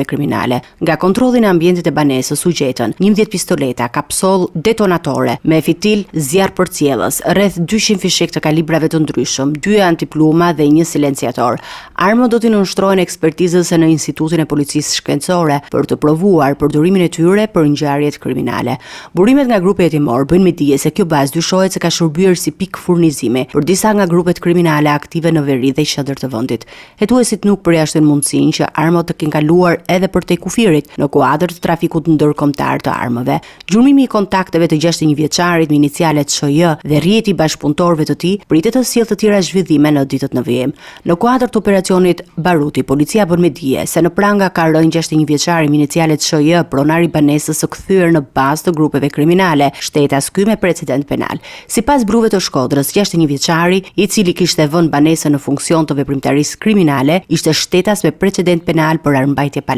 kriminale. Nga kontrolli në ambientet e banesës u gjetën 11 pistoleta, kapsoll detonatore me fitil zjarr përcjellës, rreth 200 fishek të kalibrave të ndryshëm, 2 antipluma dhe 1 silenciator. Armët do t'i nënshtrohen ekspertizës në Institutin e Policisë Shkencore për të provuar përdorimin e tyre për ngjarjet kriminale. Burimet nga grupi hetimor bëjnë me dije se kjo bazë dyshohet se ka shërbyer si pikë furnizimi për disa nga grupet kriminale aktive në veri dhe qendër të vendit. Hetuesit nuk përjashtojnë mundësinë që armët të kenë kaluar edhe përtej kufirit në kuadër të trafikut ndërkombëtar të armëve. Gjurmimi i kontakteve të 61 vjeçarit me inicialet SHJ dhe rrjeti i bashkëpunëtorëve të tij pritet të sjellë të tjera zhvillime në ditët në vijim. Në kuadër të operacionit Baruti, policia bën me dije se në pranga ka rënë 61 vjeçari me inicialet SHJ, pronar i banesës së kthyer në bazë të grupeve kriminale, shtetas ky me precedent penal. Sipas bruve të Shkodrës, 61 vjeçari, i cili kishte vënë banesën në funksion të veprimtarisë kriminale, ishte shtetas me precedent penal për armbajtje pa